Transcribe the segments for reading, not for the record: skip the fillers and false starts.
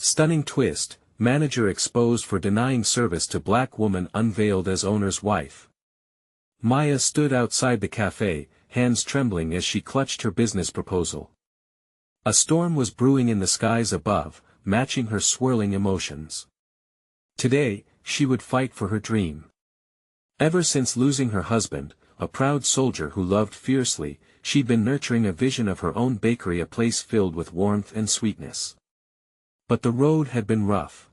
Stunning twist, manager exposed for denying service to black woman unveiled as owner's wife. Maya stood outside the cafe, hands trembling as she clutched her business proposal. A storm was brewing in the skies above, matching her swirling emotions. Today, she would fight for her dream. Ever since losing her husband, a proud soldier who loved fiercely, she'd been nurturing a vision of her own bakery, a place filled with warmth and sweetness. But the road had been rough.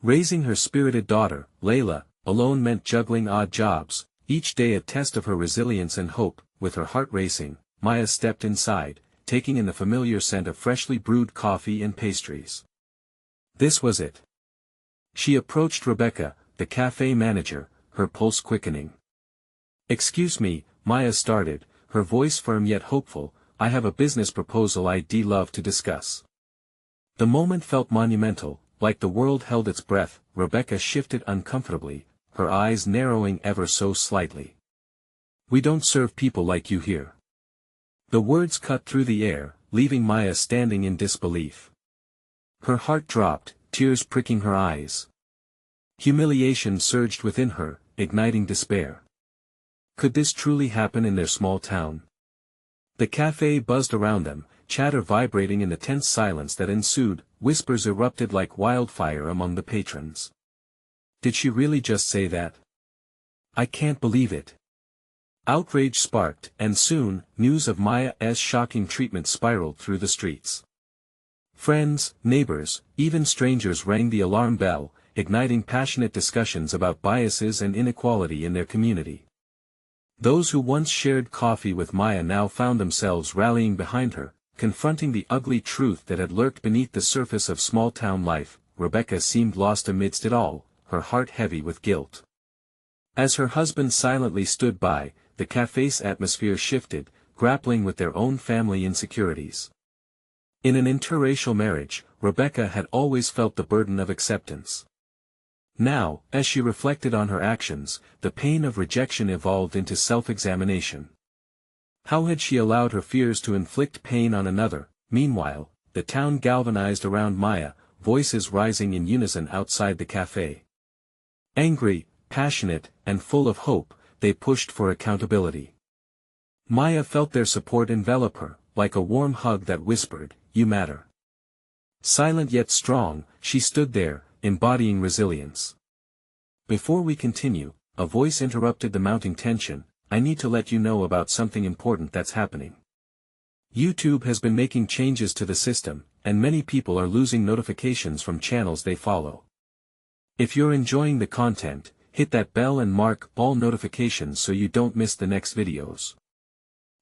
Raising her spirited daughter, Layla, alone meant juggling odd jobs, each day a test of her resilience and hope. With her heart racing, Maya stepped inside, taking in the familiar scent of freshly brewed coffee and pastries. This was it. She approached Rebecca, the cafe manager, her pulse quickening. "Excuse me," Maya started, her voice firm yet hopeful, "I have a business proposal I'd love to discuss." The moment felt monumental, like the world held its breath. Rebecca shifted uncomfortably, her eyes narrowing ever so slightly. "We don't serve people like you here." The words cut through the air, leaving Maya standing in disbelief. Her heart dropped, tears pricking her eyes. Humiliation surged within her, igniting despair. Could this truly happen in their small town? The cafe buzzed around them, chatter vibrating in the tense silence that ensued. Whispers erupted like wildfire among the patrons. Did she really just say that? "I can't believe it." Outrage sparked, and soon, news of Maya's shocking treatment spiraled through the streets. Friends, neighbors, even strangers rang the alarm bell, igniting passionate discussions about biases and inequality in their community. Those who once shared coffee with Maya now found themselves rallying behind her, confronting the ugly truth that had lurked beneath the surface of small-town life. Rebecca seemed lost amidst it all, her heart heavy with guilt. As her husband silently stood by, the cafe's atmosphere shifted, grappling with their own family insecurities. In an interracial marriage, Rebecca had always felt the burden of acceptance. Now, as she reflected on her actions, the pain of rejection evolved into self-examination. How had she allowed her fears to inflict pain on another? Meanwhile, the town galvanized around Maya, voices rising in unison outside the cafe. Angry, passionate, and full of hope, they pushed for accountability. Maya felt their support envelop her, like a warm hug that whispered, "You matter." Silent yet strong, she stood there, embodying resilience. Before we continue, a voice interrupted the mounting tension. "I need to let you know about something important that's happening. YouTube has been making changes to the system, and many people are losing notifications from channels they follow. If you're enjoying the content, hit that bell and mark all notifications so you don't miss the next videos.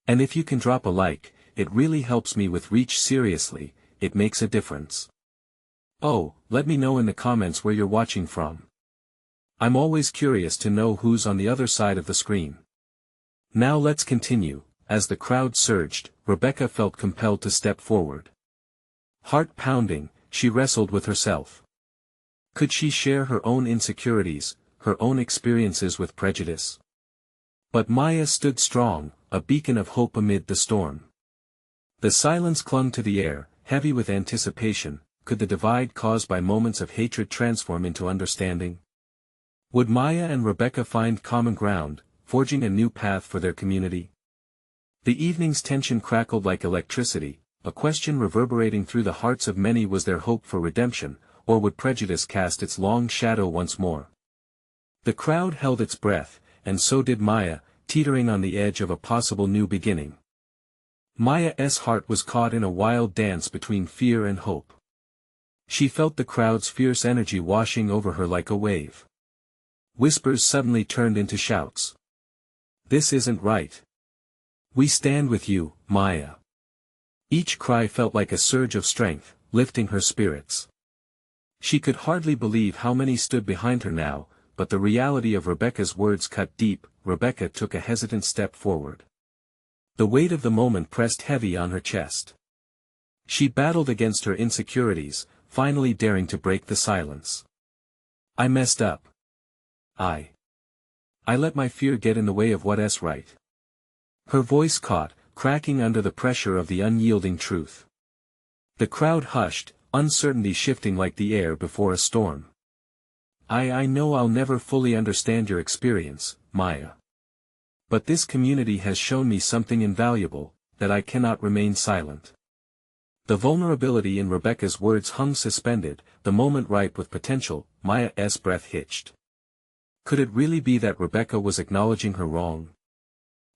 And if you can drop a like, it really helps me with reach. Seriously, it makes a difference. Oh, let me know in the comments where you're watching from. I'm always curious to know who's on the other side of the screen. Now let's continue. As the crowd surged, Rebecca felt compelled to step forward. Heart pounding, she wrestled with herself. Could she share her own insecurities, her own experiences with prejudice? But Maya stood strong, a beacon of hope amid the storm. The silence clung to the air, heavy with anticipation. Could the divide caused by moments of hatred transform into understanding? Would Maya and Rebecca find common ground, forging a new path for their community? The evening's tension crackled like electricity, a question reverberating through the hearts of many: was there hope for redemption, or would prejudice cast its long shadow once more? The crowd held its breath, and so did Maya, teetering on the edge of a possible new beginning. Maya's heart was caught in a wild dance between fear and hope. She felt the crowd's fierce energy washing over her like a wave. Whispers suddenly turned into shouts. "This isn't right. We stand with you, Maya." Each cry felt like a surge of strength, lifting her spirits. She could hardly believe how many stood behind her now, but the reality of Rebecca's words cut deep. Rebecca took a hesitant step forward. The weight of the moment pressed heavy on her chest. She battled against her insecurities, finally daring to break the silence. "I messed up. I let my fear get in the way of what's right." Her voice caught, cracking under the pressure of the unyielding truth. The crowd hushed, uncertainty shifting like the air before a storm. I know I'll never fully understand your experience, Maya. But this community has shown me something invaluable, that I cannot remain silent. The vulnerability in Rebecca's words hung suspended, the moment ripe with potential. Maya's breath hitched. Could it really be that Rebecca was acknowledging her wrong?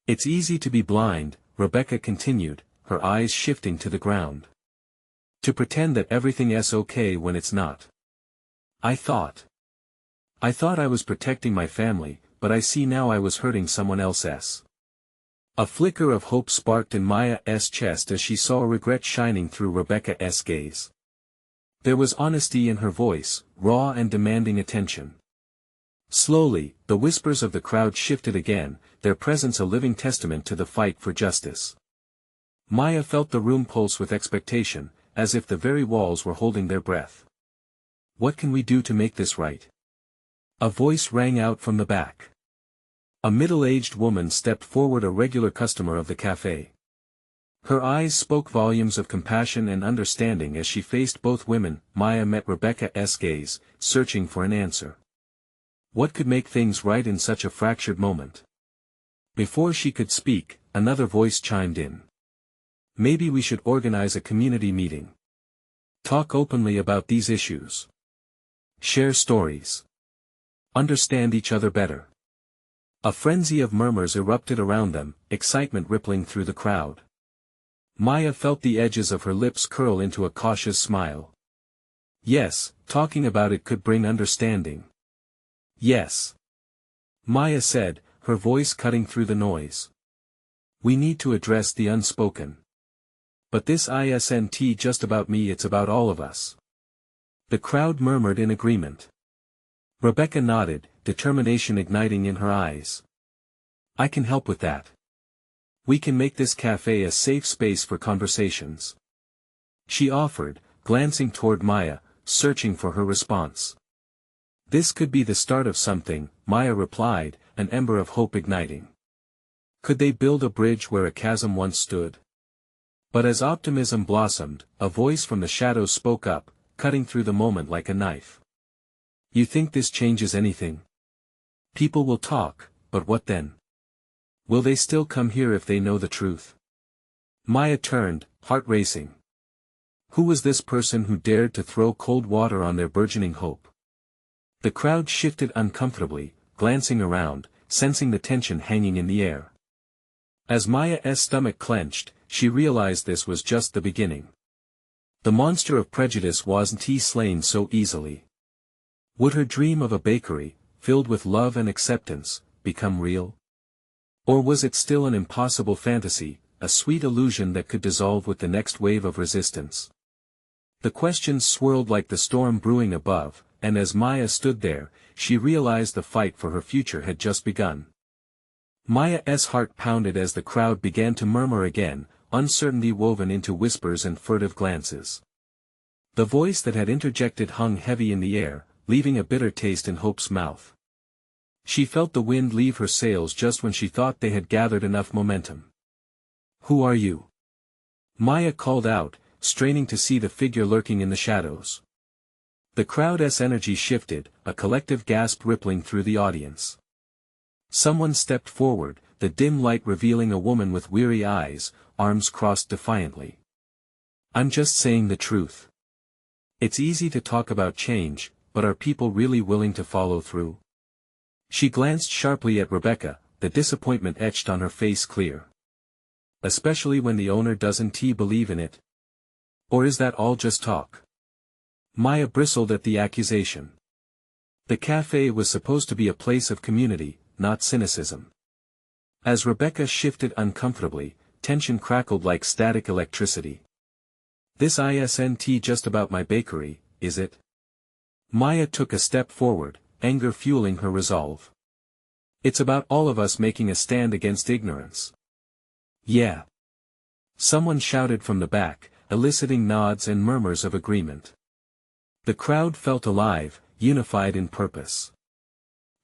It's easy to be blind, Rebecca continued, her eyes shifting to the ground. To pretend that everything's okay when it's not. I thought I was protecting my family, but I see now I was hurting someone else's. A flicker of hope sparked in Maya's chest as she saw regret shining through Rebecca's gaze. There was honesty in her voice, raw and demanding attention. Slowly, the whispers of the crowd shifted again, their presence a living testament to the fight for justice. Maya felt the room pulse with expectation, as if the very walls were holding their breath. What can we do to make this right? A voice rang out from the back. A middle-aged woman stepped forward, a regular customer of the cafe. Her eyes spoke volumes of compassion and understanding as she faced both women. Maya met Rebecca's gaze, searching for an answer. What could make things right in such a fractured moment? Before she could speak, another voice chimed in. Maybe we should organize a community meeting. Talk openly about these issues. Share stories. Understand each other better. A frenzy of murmurs erupted around them, excitement rippling through the crowd. Maya felt the edges of her lips curl into a cautious smile. Yes, talking about it could bring understanding. Yes. Maya said, her voice cutting through the noise. We need to address the unspoken. But this isn't just about me, it's about all of us. The crowd murmured in agreement. Rebecca nodded, determination igniting in her eyes. I can help with that. We can make this cafe a safe space for conversations. She offered, glancing toward Maya, searching for her response. This could be the start of something, Maya replied, an ember of hope igniting. Could they build a bridge where a chasm once stood? But as optimism blossomed, a voice from the shadows spoke up, cutting through the moment like a knife. You think this changes anything? People will talk, but what then? Will they still come here if they know the truth? Maya turned, heart racing. Who was this person who dared to throw cold water on their burgeoning hope? The crowd shifted uncomfortably, glancing around, sensing the tension hanging in the air. As Maya's stomach clenched, she realized this was just the beginning. The monster of prejudice wasn't slain so easily. Would her dream of a bakery, filled with love and acceptance, become real? Or was it still an impossible fantasy, a sweet illusion that could dissolve with the next wave of resistance? The questions swirled like the storm brewing above, and as Maya stood there, she realized the fight for her future had just begun. Maya's heart pounded as the crowd began to murmur again, uncertainty woven into whispers and furtive glances. The voice that had interjected hung heavy in the air, leaving a bitter taste in Hope's mouth. She felt the wind leave her sails just when she thought they had gathered enough momentum. Who are you? Maya called out, straining to see the figure lurking in the shadows. The crowd's energy shifted, a collective gasp rippling through the audience. Someone stepped forward, the dim light revealing a woman with weary eyes, arms crossed defiantly. I'm just saying the truth. It's easy to talk about change, but are people really willing to follow through? She glanced sharply at Rebecca, the disappointment etched on her face clear. Especially when the owner doesn't believe in it? Or is that all just talk? Maya bristled at the accusation. The cafe was supposed to be a place of community, not cynicism. As Rebecca shifted uncomfortably, tension crackled like static electricity. This isn't just about my bakery, is it? Maya took a step forward, anger fueling her resolve. It's about all of us making a stand against ignorance. Yeah. Someone shouted from the back, eliciting nods and murmurs of agreement. The crowd felt alive, unified in purpose.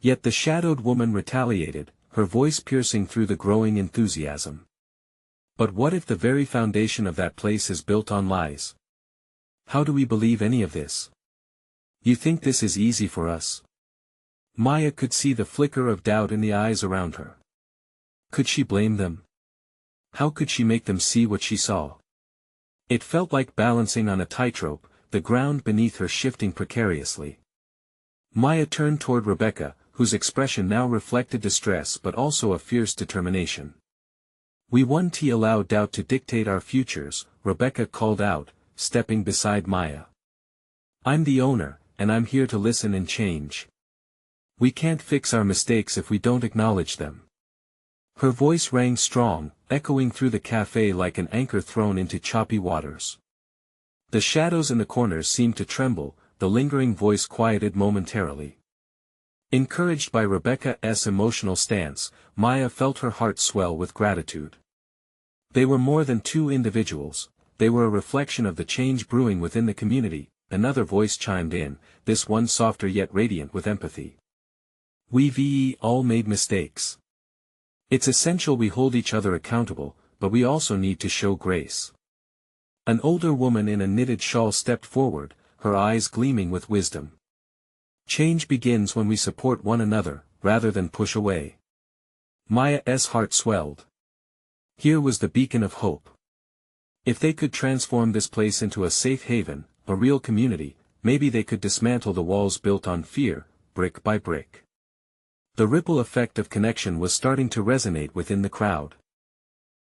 Yet the shadowed woman retaliated, her voice piercing through the growing enthusiasm. But what if the very foundation of that place is built on lies? How do we believe any of this? You think this is easy for us? Maya could see the flicker of doubt in the eyes around her. Could she blame them? How could she make them see what she saw? It felt like balancing on a tightrope, the ground beneath her shifting precariously. Maya turned toward Rebecca, whose expression now reflected distress but also a fierce determination. We won't allow doubt to dictate our futures, Rebecca called out, stepping beside Maya. I'm the owner, and I'm here to listen and change. We can't fix our mistakes if we don't acknowledge them. Her voice rang strong, echoing through the cafe like an anchor thrown into choppy waters. The shadows in the corners seemed to tremble, the lingering voice quieted momentarily. Encouraged by Rebecca's emotional stance, Maya felt her heart swell with gratitude. They were more than two individuals, they were a reflection of the change brewing within the community. Another voice chimed in, this one softer yet radiant with empathy. We've all made mistakes. It's essential we hold each other accountable, but we also need to show grace. An older woman in a knitted shawl stepped forward, her eyes gleaming with wisdom. Change begins when we support one another, rather than push away. Maya's heart swelled. Here was the beacon of hope. If they could transform this place into a safe haven, a real community, maybe they could dismantle the walls built on fear, brick by brick. The ripple effect of connection was starting to resonate within the crowd.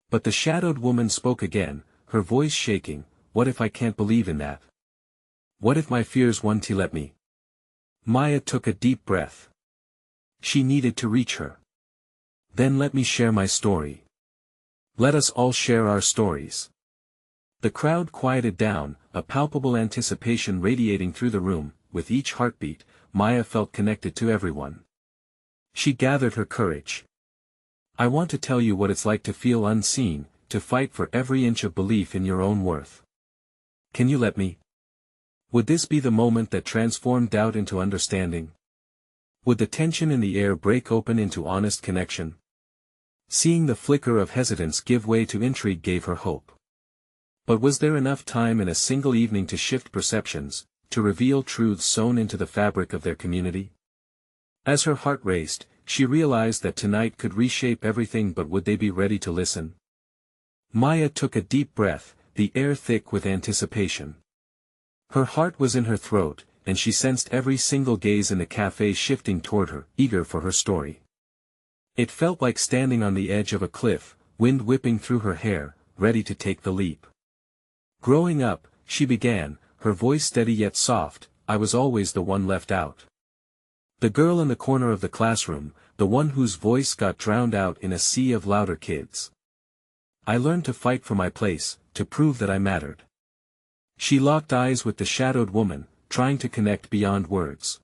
But the shadowed woman spoke again, her voice shaking, what if I can't believe in that? What if my fears won't let me? Maya took a deep breath. She needed to reach her. Then let me share my story. Let us all share our stories. The crowd quieted down, a palpable anticipation radiating through the room. With each heartbeat, Maya felt connected to everyone. She gathered her courage. I want to tell you what it's like to feel unseen, to fight for every inch of belief in your own worth. Can you let me? Would this be the moment that transformed doubt into understanding? Would the tension in the air break open into honest connection? Seeing the flicker of hesitance give way to intrigue gave her hope. But was there enough time in a single evening to shift perceptions, to reveal truths sewn into the fabric of their community? As her heart raced, she realized that tonight could reshape everything, but would they be ready to listen? Maya took a deep breath, the air thick with anticipation. Her heart was in her throat, and she sensed every single gaze in the cafe shifting toward her, eager for her story. It felt like standing on the edge of a cliff, wind whipping through her hair, ready to take the leap. Growing up, she began, her voice steady yet soft, I was always the one left out. The girl in the corner of the classroom, the one whose voice got drowned out in a sea of louder kids. I learned to fight for my place, to prove that I mattered. She locked eyes with the shadowed woman, trying to connect beyond words.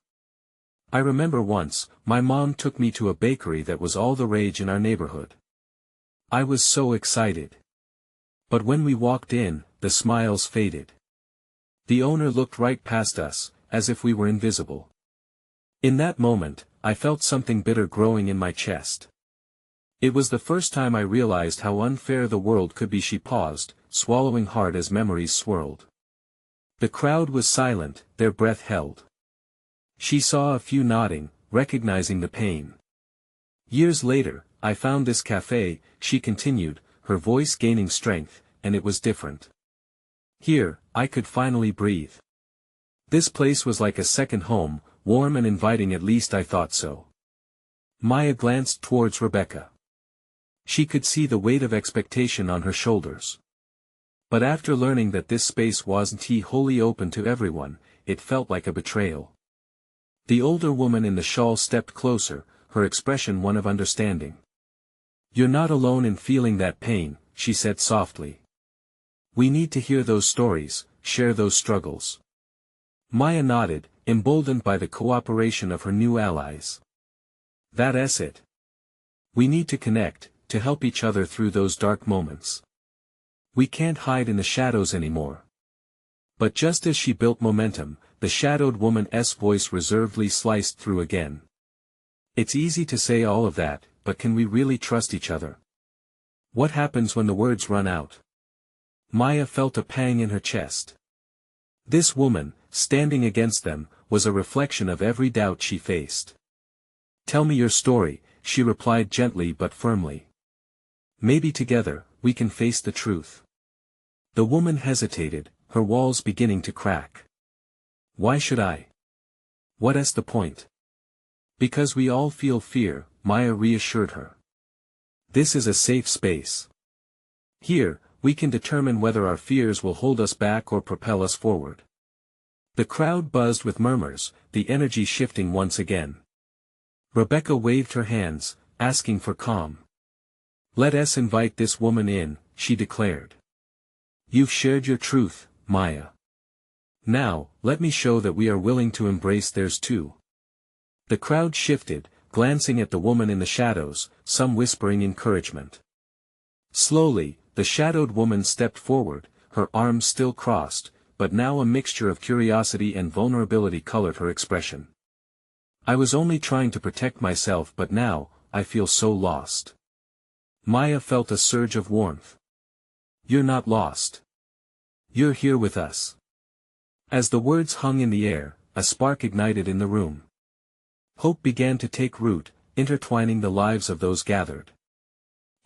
I remember once, my mom took me to a bakery that was all the rage in our neighborhood. I was so excited. But when we walked in, the smiles faded. The owner looked right past us, as if we were invisible. In that moment, I felt something bitter growing in my chest. It was the first time I realized how unfair the world could be. She paused, swallowing hard as memories swirled. The crowd was silent, their breath held. She saw a few nodding, recognizing the pain. Years later, I found this cafe, she continued, her voice gaining strength, and it was different. Here, I could finally breathe. This place was like a second home, warm and inviting, at least I thought so. Maya glanced towards Rebecca. She could see the weight of expectation on her shoulders. But after learning that this space wasn't wholly open to everyone, it felt like a betrayal. The older woman in the shawl stepped closer, her expression one of understanding. You're not alone in feeling that pain, she said softly. We need to hear those stories, share those struggles. Maya nodded, emboldened by the cooperation of her new allies. That's it. We need to connect, to help each other through those dark moments. We can't hide in the shadows anymore. But just as she built momentum, the shadowed woman's voice reservedly sliced through again. It's easy to say all of that, but can we really trust each other? What happens when the words run out? Maya felt a pang in her chest. This woman, standing against them, was a reflection of every doubt she faced. "Tell me your story," she replied gently but firmly. "Maybe together, we can face the truth." The woman hesitated, her walls beginning to crack. "Why should I? What's the point?" "Because we all feel fear," Maya reassured her. "This is a safe space. Here, we can determine whether our fears will hold us back or propel us forward." The crowd buzzed with murmurs, the energy shifting once again. Rebecca waved her hands, asking for calm. "Let us invite this woman in," she declared. "You've shared your truth, Maya. Now, let me show that we are willing to embrace theirs too." The crowd shifted, glancing at the woman in the shadows, some whispering encouragement. Slowly, the shadowed woman stepped forward, her arms still crossed, but now a mixture of curiosity and vulnerability colored her expression. "I was only trying to protect myself, but now, I feel so lost." Maya felt a surge of warmth. "You're not lost. You're here with us." As the words hung in the air, a spark ignited in the room. Hope began to take root, intertwining the lives of those gathered.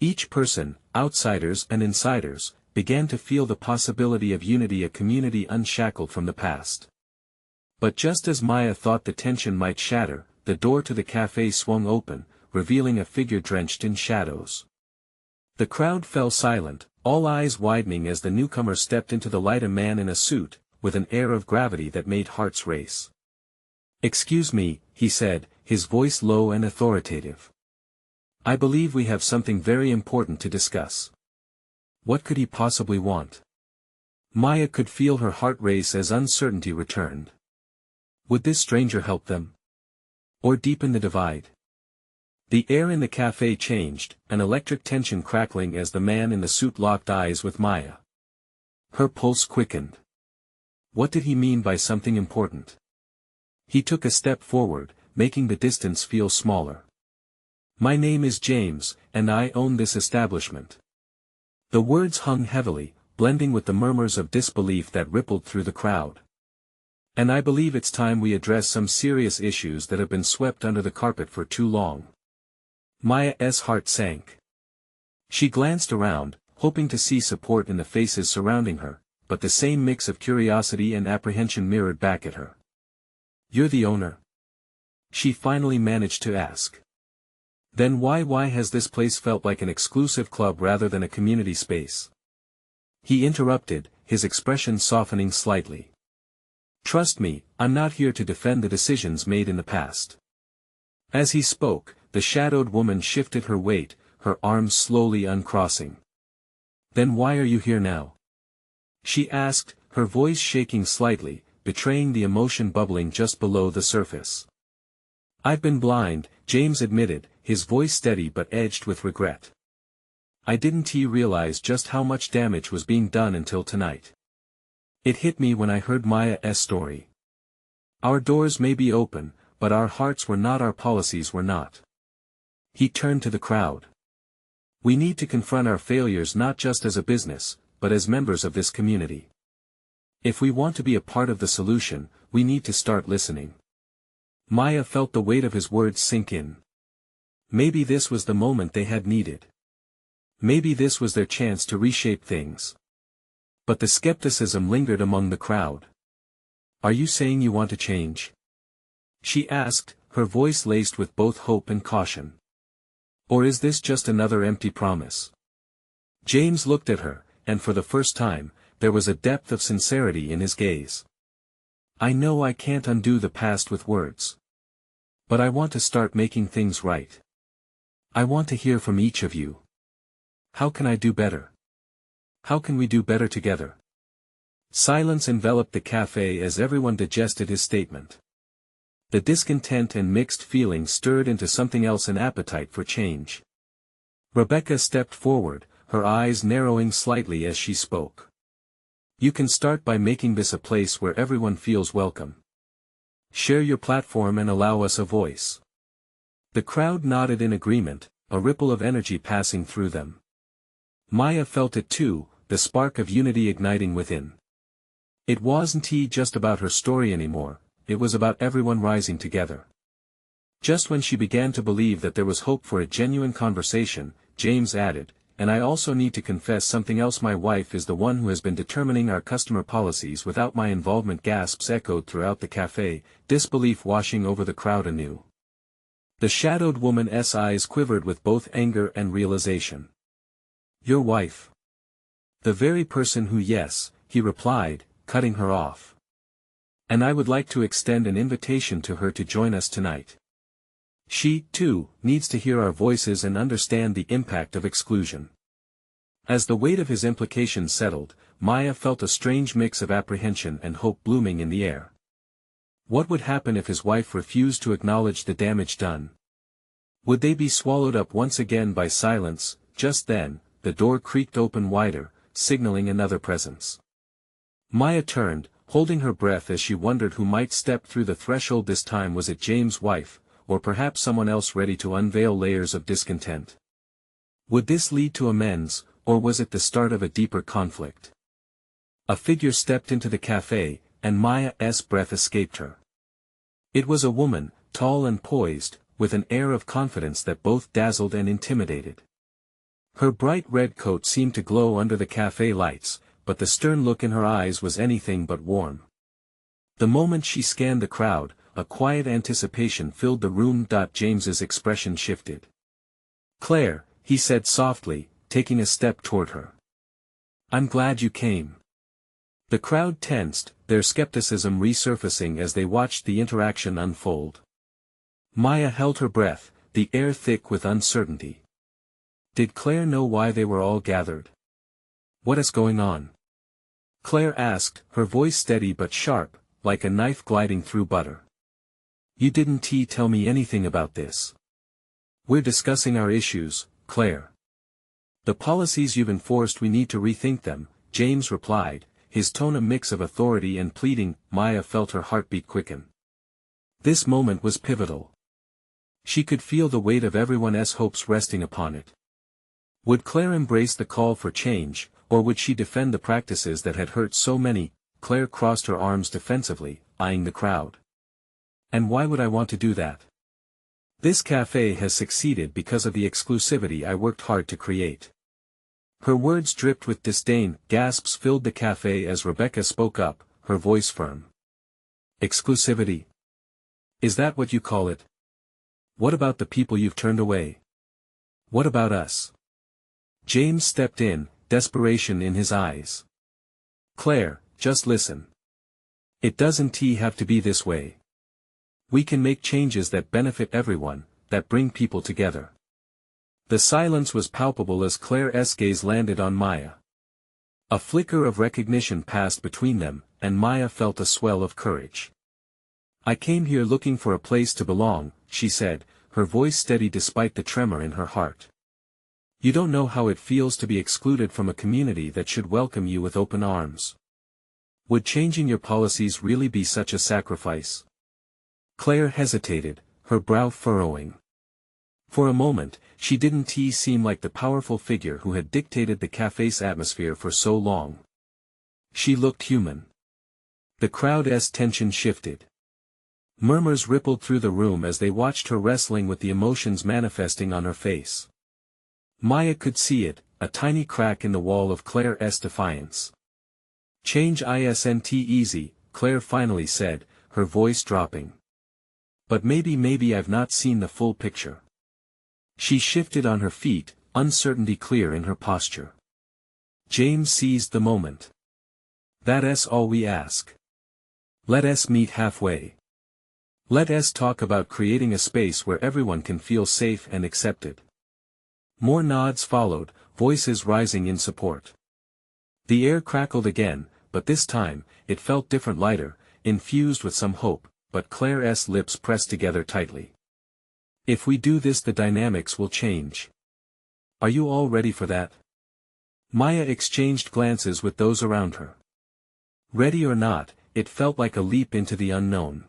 Each person, outsiders and insiders, began to feel the possibility of unity, a community unshackled from the past. But just as Maya thought the tension might shatter, the door to the cafe swung open, revealing a figure drenched in shadows. The crowd fell silent, all eyes widening as the newcomer stepped into the light, a man in a suit, with an air of gravity that made hearts race. "Excuse me," he said, his voice low and authoritative. "I believe we have something very important to discuss." What could he possibly want? Maya could feel her heart race as uncertainty returned. Would this stranger help them? Or deepen the divide? The air in the cafe changed, an electric tension crackling as the man in the suit locked eyes with Maya. Her pulse quickened. What did he mean by something important? He took a step forward, making the distance feel smaller. "My name is James, and I own this establishment." The words hung heavily, blending with the murmurs of disbelief that rippled through the crowd. "And I believe it's time we address some serious issues that have been swept under the carpet for too long." Maya's heart sank. She glanced around, hoping to see support in the faces surrounding her, but the same mix of curiosity and apprehension mirrored back at her. "You're the owner?" she finally managed to ask. "Then why has this place felt like an exclusive club rather than a community space?" He interrupted, his expression softening slightly. "Trust me, I'm not here to defend the decisions made in the past." As he spoke, the shadowed woman shifted her weight, her arms slowly uncrossing. "Then why are you here now?" she asked, her voice shaking slightly, betraying the emotion bubbling just below the surface. "I've been blind," James admitted, his voice steady but edged with regret. "I didn't realize just how much damage was being done until tonight. It hit me when I heard Maya's story. Our doors may be open, but our hearts were not, our policies were not." He turned to the crowd. "We need to confront our failures not just as a business, but as members of this community. If we want to be a part of the solution, we need to start listening." Maya felt the weight of his words sink in. Maybe this was the moment they had needed. Maybe this was their chance to reshape things. But the skepticism lingered among the crowd. "Are you saying you want to change?" she asked, her voice laced with both hope and caution. "Or is this just another empty promise?" James looked at her, and for the first time, there was a depth of sincerity in his gaze. "I know I can't undo the past with words. But I want to start making things right. I want to hear from each of you. How can I do better? How can we do better together?" Silence enveloped the cafe as everyone digested his statement. The discontent and mixed feelings stirred into something else, an appetite for change. Rebecca stepped forward, her eyes narrowing slightly as she spoke. "You can start by making this a place where everyone feels welcome. Share your platform and allow us a voice." The crowd nodded in agreement, a ripple of energy passing through them. Maya felt it too, the spark of unity igniting within. It wasn't just about her story anymore, it was about everyone rising together. Just when she began to believe that there was hope for a genuine conversation, James added, "And I also need to confess something else. My wife is the one who has been determining our customer policies without my involvement." Gasps echoed throughout the cafe, disbelief washing over the crowd anew. The shadowed woman's eyes quivered with both anger and realization. "Your wife?" "The very person who..." "Yes," he replied, cutting her off. "And I would like to extend an invitation to her to join us tonight. She, too, needs to hear our voices and understand the impact of exclusion." As the weight of his implications settled, Maya felt a strange mix of apprehension and hope blooming in the air. What would happen if his wife refused to acknowledge the damage done? Would they be swallowed up once again by silence? Just then, the door creaked open wider, signaling another presence. Maya turned, holding her breath as she wondered who might step through the threshold this time. Was it James' wife, or perhaps someone else ready to unveil layers of discontent? Would this lead to amends, or was it the start of a deeper conflict? A figure stepped into the cafe, and Maya's breath escaped her. It was a woman, tall and poised, with an air of confidence that both dazzled and intimidated. Her bright red coat seemed to glow under the cafe lights, but the stern look in her eyes was anything but warm. The moment she scanned the crowd, a quiet anticipation filled the room. James's expression shifted. "Claire," he said softly, taking a step toward her. "I'm glad you came." The crowd tensed, their skepticism resurfacing as they watched the interaction unfold. Maya held her breath, the air thick with uncertainty. Did Claire know why they were all gathered? "What is going on?" Claire asked, her voice steady but sharp, like a knife gliding through butter. "You didn't tell me anything about this." "We're discussing our issues, Claire. The policies you've enforced, we need to rethink them," James replied, his tone a mix of authority and pleading. Maya felt her heartbeat quicken. This moment was pivotal. She could feel the weight of everyone's hopes resting upon it. Would Claire embrace the call for change, or would she defend the practices that had hurt so many? Claire crossed her arms defensively, eyeing the crowd. "And why would I want to do that? This cafe has succeeded because of the exclusivity I worked hard to create." Her words dripped with disdain. Gasps filled the cafe as Rebecca spoke up, her voice firm. "Exclusivity? Is that what you call it? What about the people you've turned away? What about us?" James stepped in, desperation in his eyes. "Claire, just listen. It doesn't have to be this way. We can make changes that benefit everyone, that bring people together." The silence was palpable as Claire's gaze landed on Maya. A flicker of recognition passed between them, and Maya felt a swell of courage. "I came here looking for a place to belong," she said, her voice steady despite the tremor in her heart. "You don't know how it feels to be excluded from a community that should welcome you with open arms. Would changing your policies really be such a sacrifice?" Claire hesitated, her brow furrowing. For a moment, she didn't seem like the powerful figure who had dictated the cafe's atmosphere for so long. She looked human. The crowd's tension shifted. Murmurs rippled through the room as they watched her wrestling with the emotions manifesting on her face. Maya could see it, a tiny crack in the wall of Claire's defiance. "Change isn't easy," Claire finally said, her voice dropping. "But maybe I've not seen the full picture." She shifted on her feet, uncertainty clear in her posture. James seized the moment. "That's all we ask. Let us meet halfway. Let us talk about creating a space where everyone can feel safe and accepted." More nods followed, voices rising in support. The air crackled again, but this time, it felt different, lighter, infused with some hope, but Claire's lips pressed together tightly. "If we do this, the dynamics will change. Are you all ready for that?" Maya exchanged glances with those around her. Ready or not, it felt like a leap into the unknown.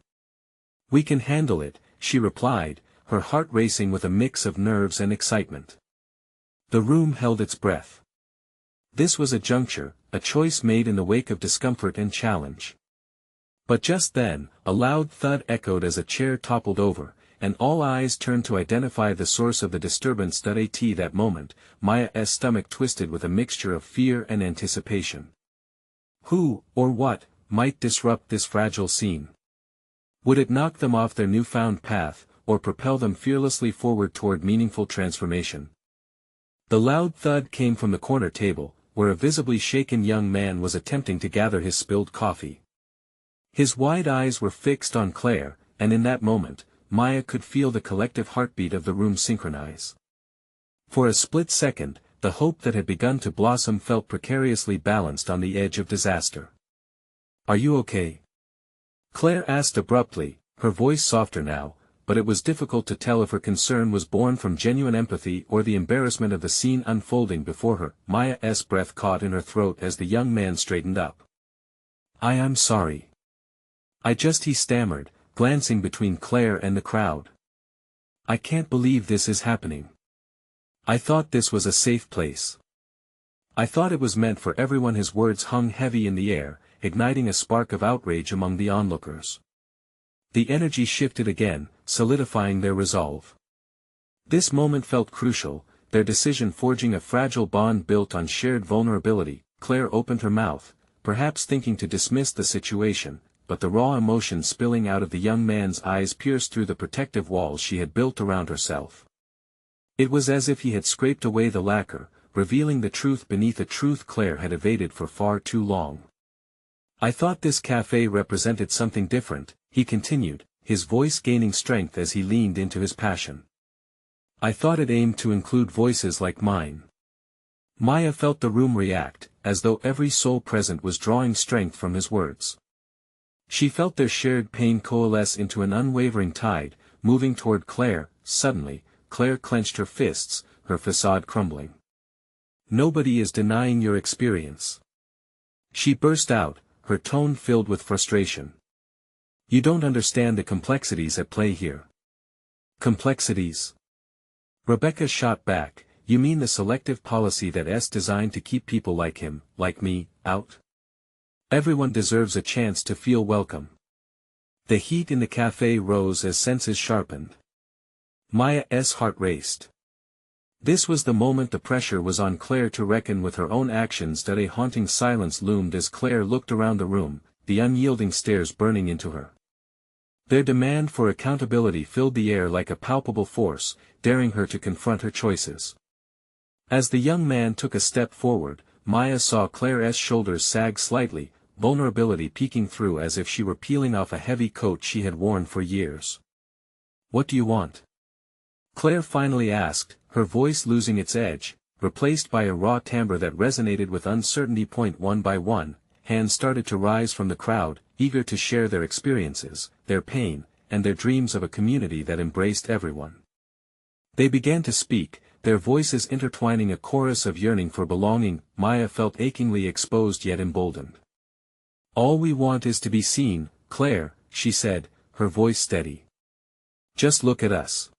"We can handle it," she replied, her heart racing with a mix of nerves and excitement. The room held its breath. This was a juncture, a choice made in the wake of discomfort and challenge. But just then, a loud thud echoed as a chair toppled over, and all eyes turned to identify the source of the disturbance. At that moment, Maya's stomach twisted with a mixture of fear and anticipation. Who, or what, might disrupt this fragile scene? Would it knock them off their newfound path, or propel them fearlessly forward toward meaningful transformation? The loud thud came from the corner table, where a visibly shaken young man was attempting to gather his spilled coffee. His wide eyes were fixed on Claire, and in that moment, Maya could feel the collective heartbeat of the room synchronize. For a split second, the hope that had begun to blossom felt precariously balanced on the edge of disaster. "Are you okay?" Claire asked abruptly, her voice softer now, but it was difficult to tell if her concern was born from genuine empathy or the embarrassment of the scene unfolding before her. Maya's breath caught in her throat as the young man straightened up. I'm sorry. He stammered, glancing between Claire and the crowd. "I can't believe this is happening. I thought this was a safe place. I thought it was meant for everyone." His words hung heavy in the air, igniting a spark of outrage among the onlookers. The energy shifted again, solidifying their resolve. This moment felt crucial, their decision forging a fragile bond built on shared vulnerability. Claire opened her mouth, perhaps thinking to dismiss the situation, but the raw emotion spilling out of the young man's eyes pierced through the protective walls she had built around herself. It was as if he had scraped away the lacquer, revealing the truth beneath a truth Claire had evaded for far too long. "I thought this cafe represented something different," he continued, his voice gaining strength as he leaned into his passion. "I thought it aimed to include voices like mine." Maya felt the room react, as though every soul present was drawing strength from his words. She felt their shared pain coalesce into an unwavering tide, moving toward Claire. Suddenly, Claire clenched her fists, her facade crumbling. "Nobody is denying your experience," she burst out, her tone filled with frustration. "You don't understand the complexities at play here." "Complexities?" Rebecca shot back. "You mean the selective policy that's designed to keep people like him, like me, out? Everyone deserves a chance to feel welcome." The heat in the cafe rose as senses sharpened. Maya's heart raced. This was the moment the pressure was on Claire to reckon with her own actions. That a haunting silence loomed as Claire looked around the room, the unyielding stares burning into her. Their demand for accountability filled the air like a palpable force, daring her to confront her choices. As the young man took a step forward, Maya saw Claire's shoulders sag slightly, vulnerability peeking through as if she were peeling off a heavy coat she had worn for years. "What do you want?" Claire finally asked, her voice losing its edge, replaced by a raw timbre that resonated with uncertainty. One by one, hands started to rise from the crowd, eager to share their experiences, their pain, and their dreams of a community that embraced everyone. They began to speak, their voices intertwining a chorus of yearning for belonging. Maya felt achingly exposed yet emboldened. "All we want is to be seen, Claire," she said, her voice steady. "Just look at us.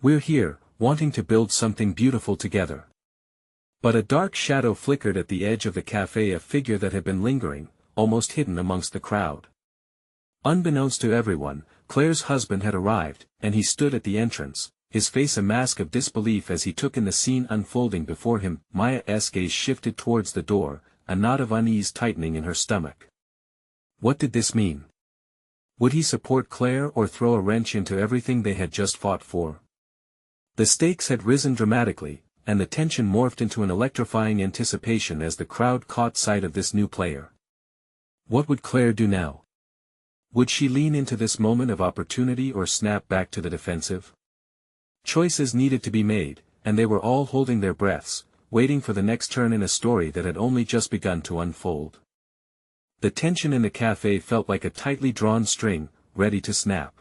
We're here, wanting to build something beautiful together." But a dark shadow flickered at the edge of the cafe, a figure that had been lingering, almost hidden amongst the crowd. Unbeknownst to everyone, Claire's husband had arrived, and he stood at the entrance, his face a mask of disbelief as he took in the scene unfolding before him. Maya's gaze shifted towards the door, a knot of unease tightening in her stomach. What did this mean? Would he support Claire or throw a wrench into everything they had just fought for? The stakes had risen dramatically, and the tension morphed into an electrifying anticipation as the crowd caught sight of this new player. What would Claire do now? Would she lean into this moment of opportunity or snap back to the defensive? Choices needed to be made, and they were all holding their breaths, waiting for the next turn in a story that had only just begun to unfold. The tension in the cafe felt like a tightly drawn string, ready to snap.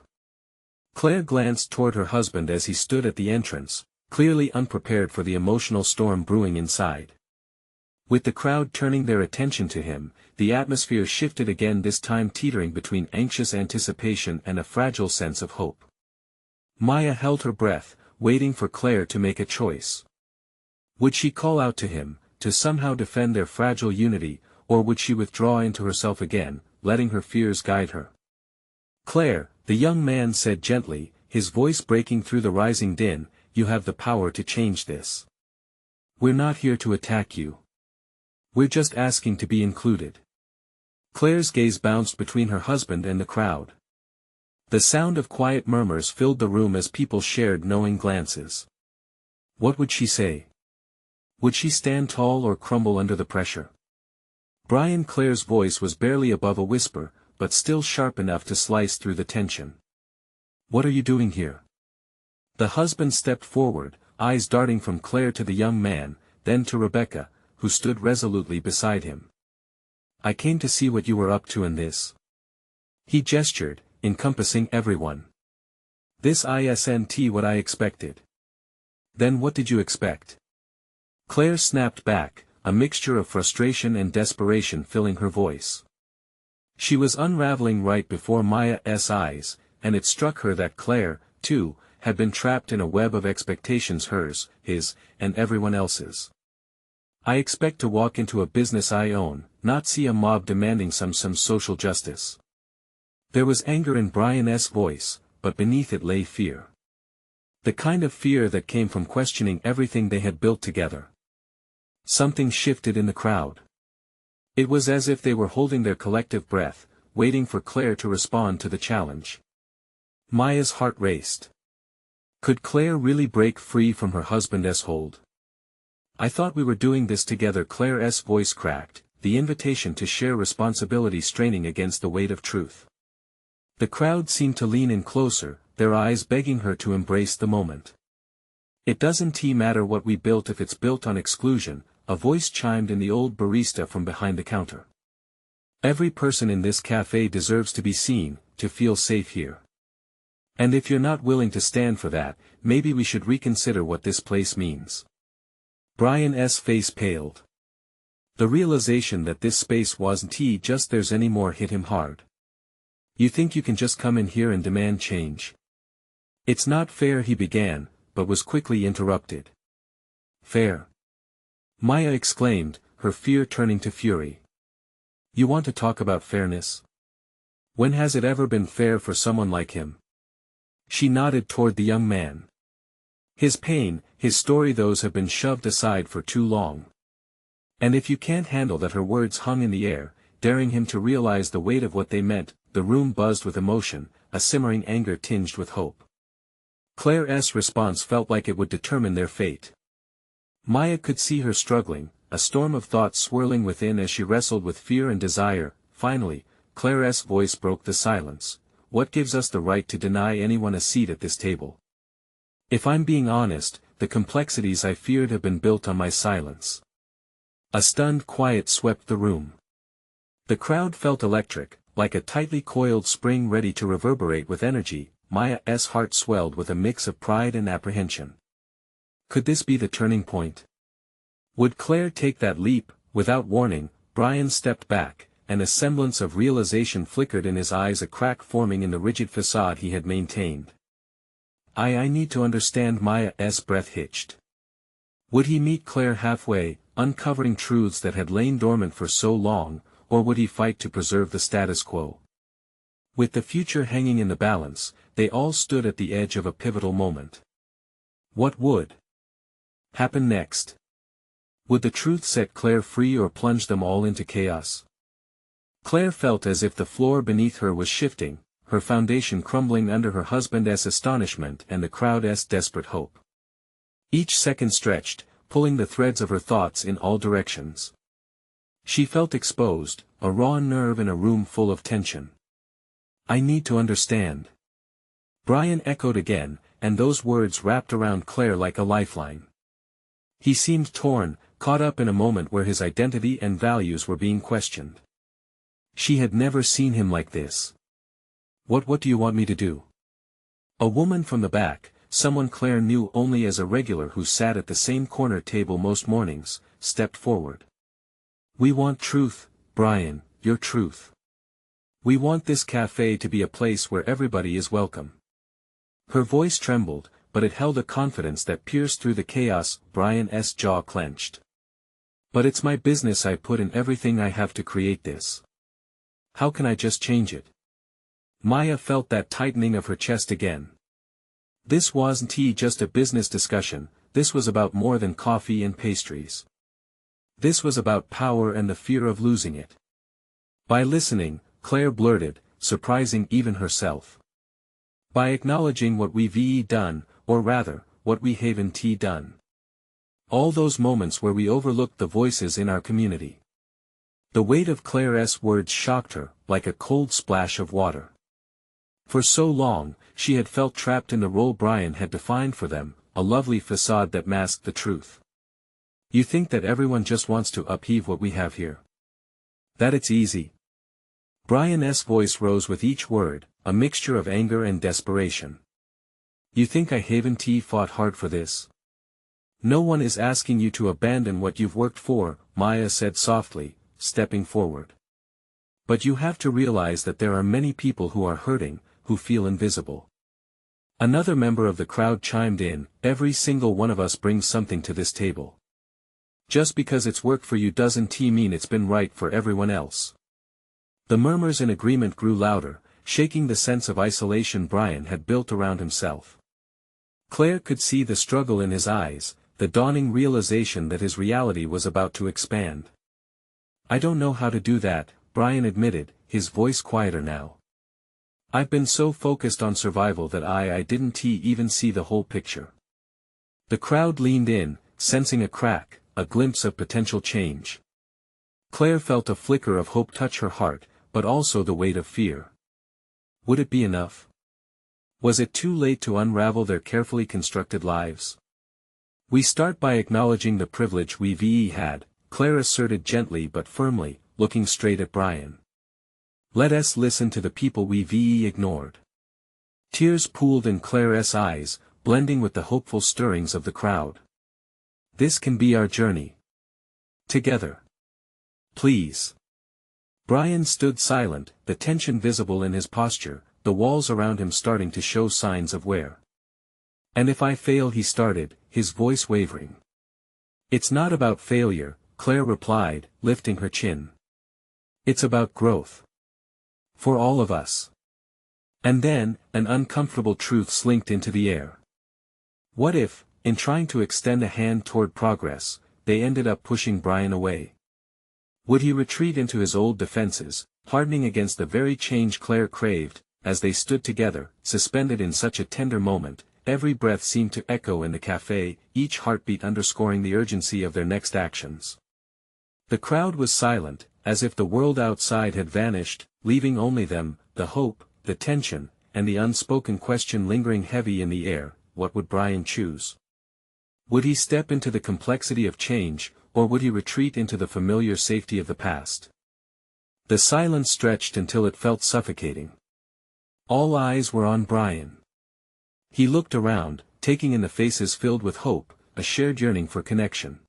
Claire glanced toward her husband as he stood at the entrance, clearly unprepared for the emotional storm brewing inside. With the crowd turning their attention to him, the atmosphere shifted again, this time teetering between anxious anticipation and a fragile sense of hope. Maya held her breath, waiting for Claire to make a choice. Would she call out to him, to somehow defend their fragile unity, or would she withdraw into herself again, letting her fears guide her? "Claire," the young man said gently, his voice breaking through the rising din, "you have the power to change this. We're not here to attack you. We're just asking to be included." Claire's gaze bounced between her husband and the crowd. The sound of quiet murmurs filled the room as people shared knowing glances. What would she say? Would she stand tall or crumble under the pressure? Claire's voice was barely above a whisper, but still sharp enough to slice through the tension. "What are you doing here?" The husband stepped forward, eyes darting from Claire to the young man, then to Rebecca, who stood resolutely beside him. "I came to see what you were up to in this." He gestured, encompassing everyone. "This isn't what I expected." "Then what did you expect?" Claire snapped back, a mixture of frustration and desperation filling her voice. She was unraveling right before Maya's eyes, and it struck her that Claire, too, had been trapped in a web of expectations, hers, his, and everyone else's. "I expect to walk into a business I own, not see a mob demanding some social justice." There was anger in Brian's voice, but beneath it lay fear. The kind of fear that came from questioning everything they had built together. Something shifted in the crowd. It was as if they were holding their collective breath, waiting for Claire to respond to the challenge. Maya's heart raced. Could Claire really break free from her husband's hold? "I thought we were doing this together." Claire's voice cracked, the invitation to share responsibility straining against the weight of truth. The crowd seemed to lean in closer, their eyes begging her to embrace the moment. "It doesn't matter what we built if it's built on exclusion," a voice chimed in the old barista from behind the counter. "Every person in this cafe deserves to be seen, to feel safe here. And if you're not willing to stand for that, maybe we should reconsider what this place means." Brian's face paled. The realization that this space wasn't just theirs anymore hit him hard. "You think you can just come in here and demand change?" "It's not fair," he began, but was quickly interrupted. "Fair?" Maya exclaimed, her fear turning to fury. "You want to talk about fairness? When has it ever been fair for someone like him?" She nodded toward the young man. "His pain, his story, those have been shoved aside for too long. And if you can't handle that," her words hung in the air, daring him to realize the weight of what they meant. The room buzzed with emotion, a simmering anger tinged with hope. Claire's response felt like it would determine their fate. Maya could see her struggling, a storm of thoughts swirling within as she wrestled with fear and desire. Finally, Claire's voice broke the silence. "What gives us the right to deny anyone a seat at this table? If I'm being honest, the complexities I feared have been built on my silence." A stunned quiet swept the room. The crowd felt electric, like a tightly coiled spring ready to reverberate with energy. Maya's heart swelled with a mix of pride and apprehension. Could this be the turning point? Would Claire take that leap? Without warning, Brian stepped back, and a semblance of realization flickered in his eyes, a crack forming in the rigid facade he had maintained. I need to understand." Maya's breath hitched. Would he meet Claire halfway, uncovering truths that had lain dormant for so long, or would he fight to preserve the status quo? With the future hanging in the balance, they all stood at the edge of a pivotal moment. What would happen next? Would the truth set Claire free or plunge them all into chaos? Claire felt as if the floor beneath her was shifting, her foundation crumbling under her husband's astonishment and the crowd's desperate hope. Each second stretched, pulling the threads of her thoughts in all directions. She felt exposed, a raw nerve in a room full of tension. "I need to understand." Brian echoed again, and those words wrapped around Claire like a lifeline. He seemed torn, caught up in a moment where his identity and values were being questioned. She had never seen him like this. What do you want me to do?" A woman from the back, someone Claire knew only as a regular who sat at the same corner table most mornings, stepped forward. "We want truth, Brian, your truth. We want this cafe to be a place where everybody is welcome." Her voice trembled, but it held a confidence that pierced through the chaos. Brian's jaw clenched. But it's my business. I put in everything I have to create this. How can I just change it? Maya felt that tightening of her chest again. This wasn't just a business discussion, this was about more than coffee and pastries. This was about power and the fear of losing it. By listening, Claire blurted, surprising even herself. By acknowledging what we've done, or rather, what we haven't done. All those moments where we overlooked the voices in our community. The weight of Claire's words shocked her, like a cold splash of water. For so long, she had felt trapped in the role Brian had defined for them, a lovely facade that masked the truth. You think that everyone just wants to upheave what we have here? That it's easy? Brian's voice rose with each word, a mixture of anger and desperation. You think I haven't fought hard for this? No one is asking you to abandon what you've worked for, Maya said softly, stepping forward. But you have to realize that there are many people who are hurting, who feel invisible. Another member of the crowd chimed in, every single one of us brings something to this table. Just because it's worked for you doesn't mean it's been right for everyone else. The murmurs in agreement grew louder, shaking the sense of isolation Brian had built around himself. Claire could see the struggle in his eyes, the dawning realization that his reality was about to expand. I don't know how to do that, Brian admitted, his voice quieter now. I've been so focused on survival that I didn't even see the whole picture. The crowd leaned in, sensing a crack, a glimpse of potential change. Claire felt a flicker of hope touch her heart, but also the weight of fear. Would it be enough? Was it too late to unravel their carefully constructed lives? We start by acknowledging the privilege we've had, Claire asserted gently but firmly, looking straight at Brian. Let us listen to the people we've ignored. Tears pooled in Claire's eyes, blending with the hopeful stirrings of the crowd. This can be our journey. Together. Please. Brian stood silent, the tension visible in his posture, the walls around him starting to show signs of wear. And if I fail, he started, his voice wavering. It's not about failure, Claire replied, lifting her chin. It's about growth. For all of us. And then, an uncomfortable truth slinked into the air. What if, in trying to extend a hand toward progress, they ended up pushing Brian away? Would he retreat into his old defenses, hardening against the very change Claire craved? As they stood together, suspended in such a tender moment, every breath seemed to echo in the cafe, each heartbeat underscoring the urgency of their next actions. The crowd was silent, as if the world outside had vanished, leaving only them, the hope, the tension, and the unspoken question lingering heavy in the air. What would Brian choose? Would he step into the complexity of change, or would he retreat into the familiar safety of the past? The silence stretched until it felt suffocating. All eyes were on Brian. He looked around, taking in the faces filled with hope, a shared yearning for connection.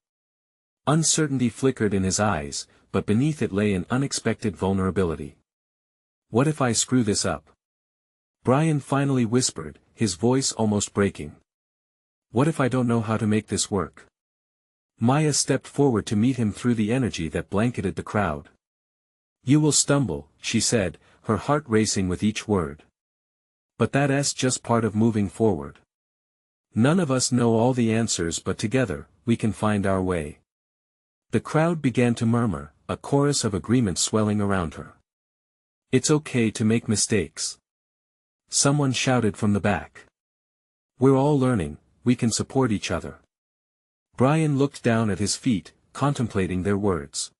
Uncertainty flickered in his eyes, but beneath it lay an unexpected vulnerability. What if I screw this up? Brian finally whispered, his voice almost breaking. What if I don't know how to make this work? Maya stepped forward to meet him through the energy that blanketed the crowd. You will stumble, she said, her heart racing with each word. But that's just part of moving forward. None of us know all the answers, but together, we can find our way. The crowd began to murmur, a chorus of agreement swelling around her. It's okay to make mistakes. Someone shouted from the back. We're all learning, we can support each other. Brian looked down at his feet, contemplating their words.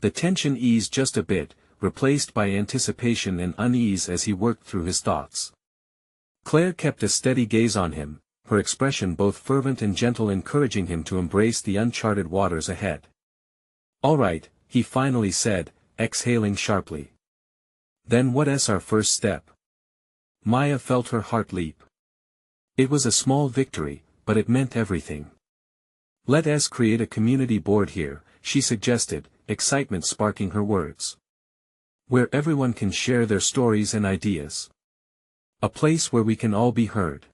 The tension eased just a bit, replaced by anticipation and unease as he worked through his thoughts. Claire kept a steady gaze on him, her expression both fervent and gentle, encouraging him to embrace the uncharted waters ahead. All right, he finally said, exhaling sharply. Then what's our first step? Maya felt her heart leap. It was a small victory, but it meant everything. Let us create a community board here, she suggested, excitement sparking her words. Where everyone can share their stories and ideas. A place where we can all be heard.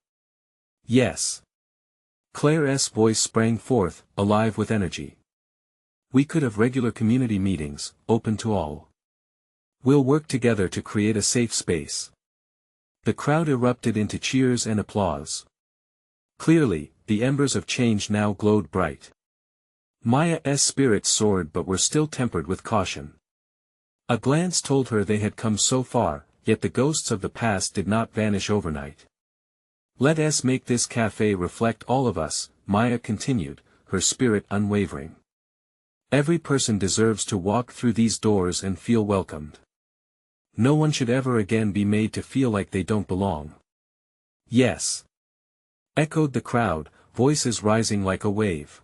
Yes. Claire's voice sprang forth, alive with energy. We could have regular community meetings, open to all. We'll work together to create a safe space. The crowd erupted into cheers and applause. Clearly, the embers of change now glowed bright. Maya's spirits soared but were still tempered with caution. A glance told her they had come so far, yet the ghosts of the past did not vanish overnight. Let us make this cafe reflect all of us, Maya continued, her spirit unwavering. Every person deserves to walk through these doors and feel welcomed. No one should ever again be made to feel like they don't belong. Yes, echoed the crowd, voices rising like a wave.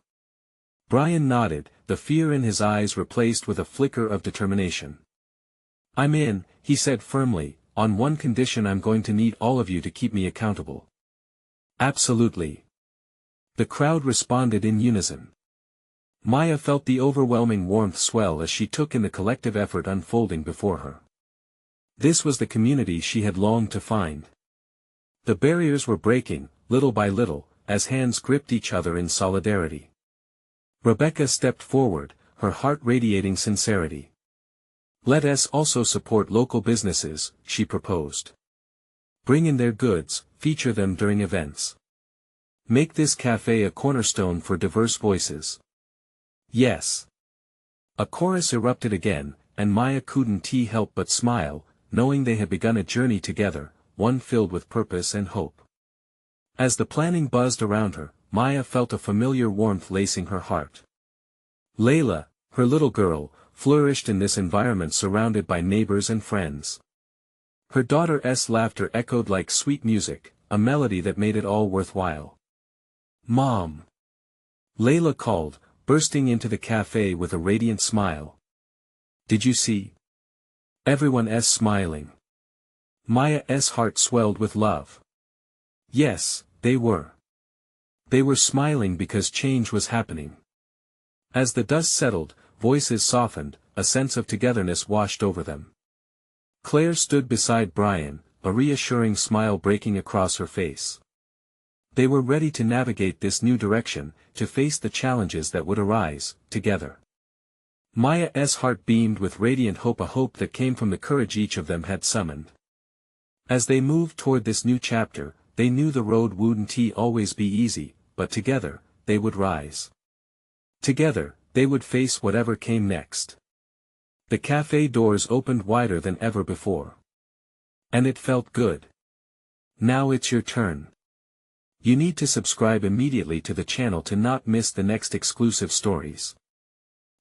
Brian nodded, the fear in his eyes replaced with a flicker of determination. I'm in, he said firmly, on one condition: I'm going to need all of you to keep me accountable. Absolutely. The crowd responded in unison. Maya felt the overwhelming warmth swell as she took in the collective effort unfolding before her. This was the community she had longed to find. The barriers were breaking, little by little, as hands gripped each other in solidarity. Rebecca stepped forward, her heart radiating sincerity. Let us also support local businesses, she proposed. Bring in their goods, feature them during events. Make this cafe a cornerstone for diverse voices. Yes. A chorus erupted again, and Maya couldn't help but smile, knowing they had begun a journey together, one filled with purpose and hope. As the planning buzzed around her, Maya felt a familiar warmth lacing her heart. Layla, her little girl, flourished in this environment surrounded by neighbors and friends. Her daughter's laughter echoed like sweet music, a melody that made it all worthwhile. Mom! Layla called, bursting into the cafe with a radiant smile. Did you see? Everyone's smiling. Maya's heart swelled with love. Yes, they were. They were smiling because change was happening. As the dust settled, voices softened, a sense of togetherness washed over them. Claire stood beside Brian, a reassuring smile breaking across her face. They were ready to navigate this new direction, to face the challenges that would arise, together. Maya's heart beamed with radiant hope, a hope that came from the courage each of them had summoned. As they moved toward this new chapter, they knew the road wouldn't always be easy, but together, they would rise. Together, they would face whatever came next. The cafe doors opened wider than ever before. And it felt good. Now it's your turn. You need to subscribe immediately to the channel to not miss the next exclusive stories.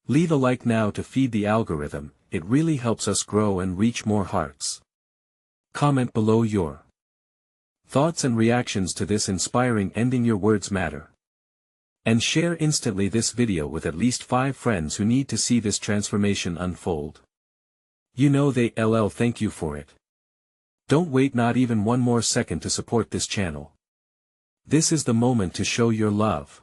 Leave a like now to feed the algorithm, it really helps us grow and reach more hearts. Comment below your thoughts and reactions to this inspiring ending. Your words matter. And share instantly this video with at least 5 friends who need to see this transformation unfold. You know they'll thank you for it. Don't wait not even one more second to support this channel. This is the moment to show your love.